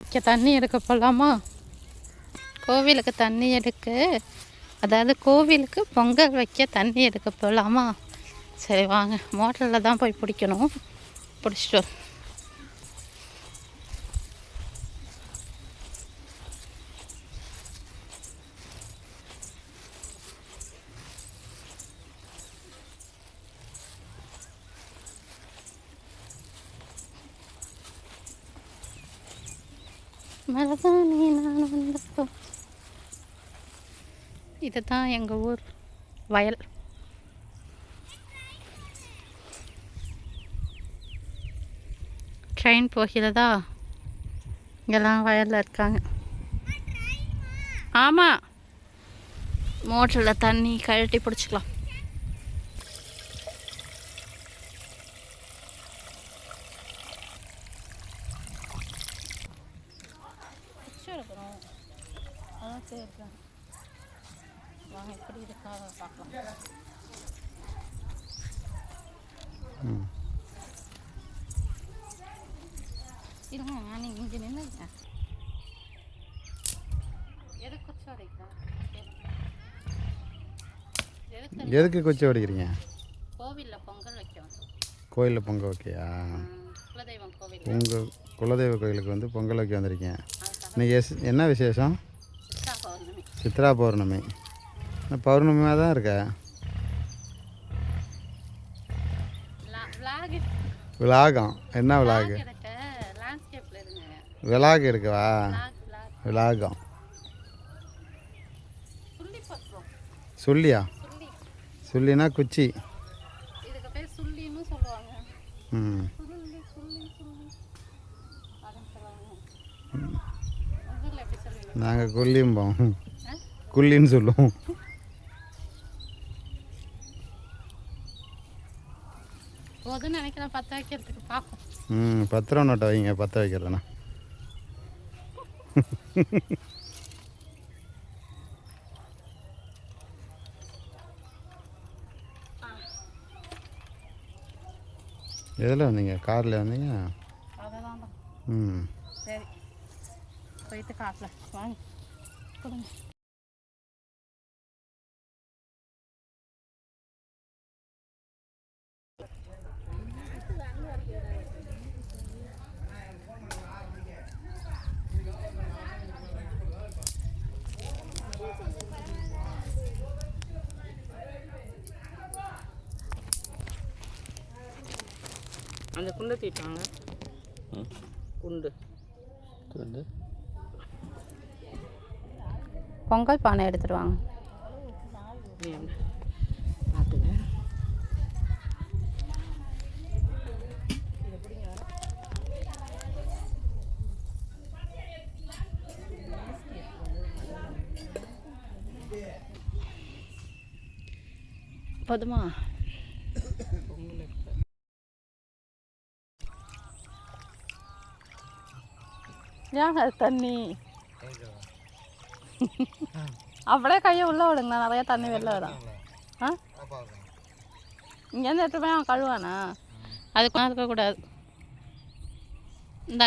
இங்கே தண்ணி எடுக்க போகலாமா? கோவிலுக்கு தண்ணி எடுக்க, அதாவது கோவிலுக்கு பொங்கல் வைக்க தண்ணி எடுக்க போகலாமா? சரி வாங்க, மோட்டரில் தான் போய் பிடிக்கணும். பிடிச்சிட்டு மரதானே நான் வந்தப்போ. இதுதான் எங்கள் ஊர் வயல். ட்ரெயின் போகிறதா? இங்கெல்லாம் வயலில் இருக்காங்க. ஆமாம், மோட்டரில் தண்ணி கழட்டி பிடிச்சிக்கலாம். அதான் சரி, வாங்க எப்படி இருக்கா பார்க்கலாம். இருங்க, நீங்கள் இங்கே நின்றுங்க. எதுக்கு கொச்சி அடிக்கிறீங்க? கோவிலில் பொங்கல் வைக்கும். கோயிலில் பொங்கல் வைக்கையா? குலதெய்வம் கோவில். உங்கள் குலதெய்வ கோயிலுக்கு வந்து பொங்கல் வைக்க வந்திருக்கீங்க. இன்னைக்கு என்ன விசேஷம்? சித்ரா பௌர்ணமி. பௌர்ணமியாக தான் இருக்க. விலாகம் என்ன விலாகு? விலாகு இருக்குவா? விலாகம் சொல்லியா? சொல்லினா குச்சி. நாங்கள் குள்ளியும்போம், குள்ளின்னு சொல்லுவோம். நினைக்கிறேன் 10 வைக்கிறதுக்கு பார்ப்போம். 10 ரூபா நோட்டை வைங்க, 10 வைக்கிறதுண்ணா. எதில் வந்தீங்க? காரில் வந்தீங்க? சரி, போயிட்டு காட்டில் வாங்க கொடுங்க. அந்த குண்டை தீட்டாங்க. குண்டு குண்டு பொங்கல் பானை எடுத்துட்டு வாங்க. போதுமா? ஏங்க தண்ணி அப்படியே கையை உள்ளே விடுங்கண்ணா, நிறையா தண்ணி வெளில வரும். இங்கேருந்து எடுத்து போய் அவன் கழுவானா? அதுக்கு இருக்கக்கூடாது. இந்த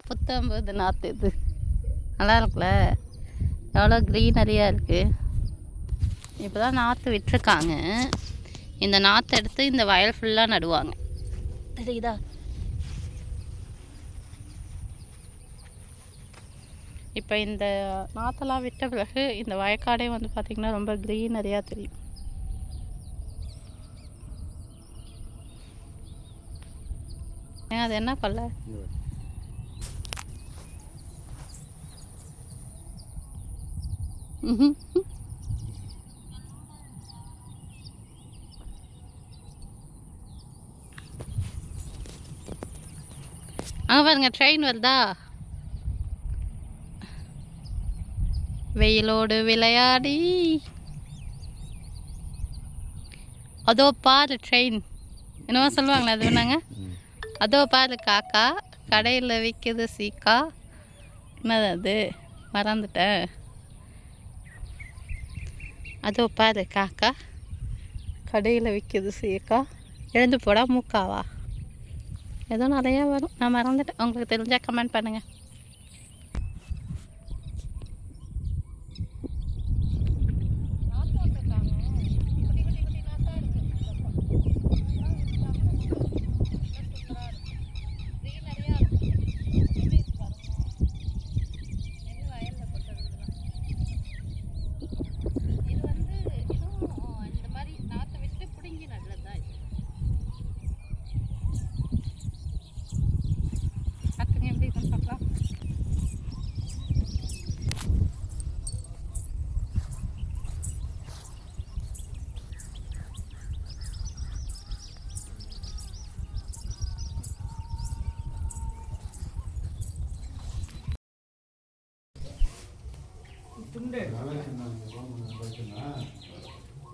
புத்தம்பது நாற்று இது நல்லா இருக்குல்ல, எவ்வளோ க்ரீனரியாக இருக்குது. இப்போ தான் நாற்று விட்டுருக்காங்க. இந்த நாற்று எடுத்து இந்த வயல் ஃபுல்லாக நடுவாங்க. தெரியுதா? இப்போ இந்த நாற்றெல்லாம் விட்ட பிறகு இந்த வயக்காடே வந்து பார்த்திங்கன்னா ரொம்ப க்ரீனரியாக தெரியும். ஏன் அது என்ன கொல்லை? அங்கே பாருங்க ட்ரெயின் வருதா. வெயிலோடு விளையாடி அதோ பாரு ட்ரெயின் என்னவோ சொல்லுவாங்களே அது வேணாங்க. அதோ பாரு காக்கா கடையில் விற்கிது சீக்கா. என்னது அது மறந்துட்டேன். அதோ பாரு காக்கா கடையில் விற்கிது சீக்கா. எழுந்து போடா மூக்காவா ஏதோ நிறையா வரும். நான் மறந்துட்டேன். உங்களுக்கு தெரிஞ்சால் கமெண்ட் பண்ணுங்கள்.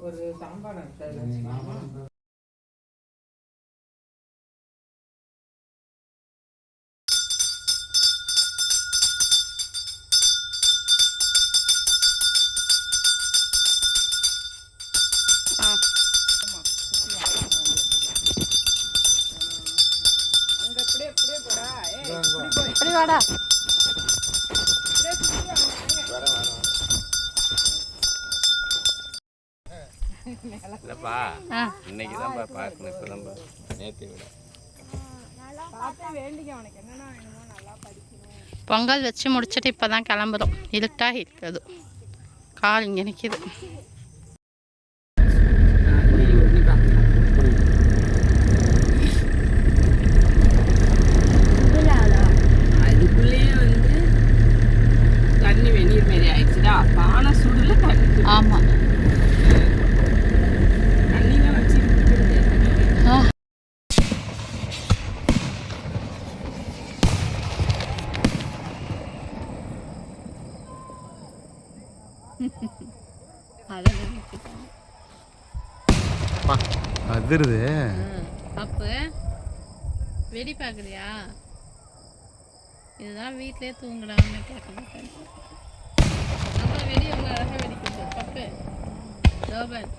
ஒரு சாம்பார் அப்படி வாடா. இல்லைப்பா இன்னைக்கு தான்ப்பா பார்க்கணும். இப்போ தான்ப்பா நேற்று விட பொங்கல் வச்சு முடிச்சுட்டு இப்போ தான் கிளம்புறோம். இருட்டா இருக்குது. கால் இங்கே நிற்கிது. அதுக்குள்ளேயே வந்து தண்ணி வெந்நீர் மாரி ஆயிடுச்சுடா. பானை சுடுல தண்ணி. ஆமாம் தண்ணிலாம் வச்சு அதிருது. பாப்பு வெடி பார்க்குறியா? இதுதான் வீட்டிலே தூங்குறான்னு கேட்க மாட்டேன். அப்புறம் வெடி எவ்வளோ அழகாக வெடிக்கிறது பப்பு. ரோபன்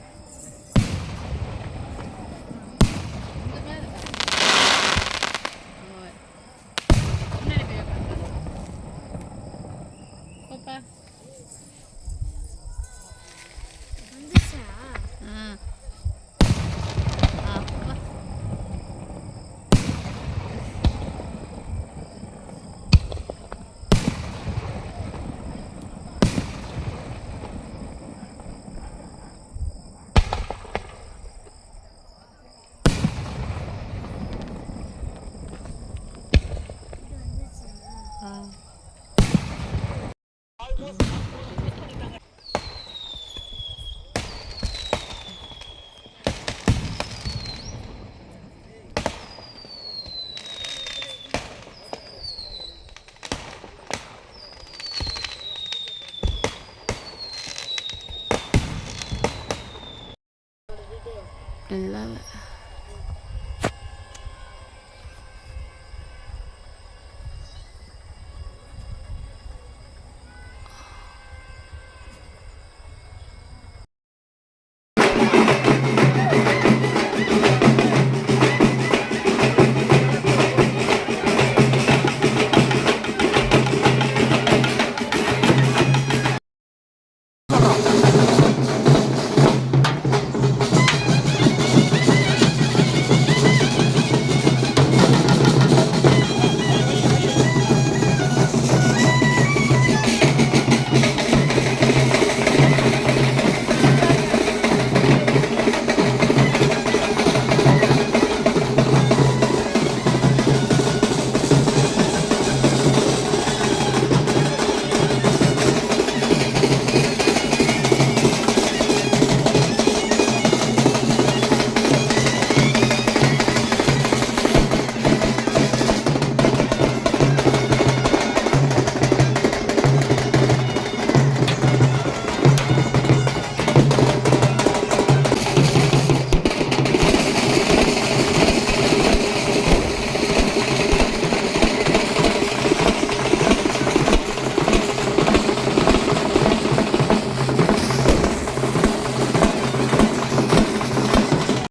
இந்த மாதிரி முன்னாடி போய் உட்காந்து பாப்பா. இல்லை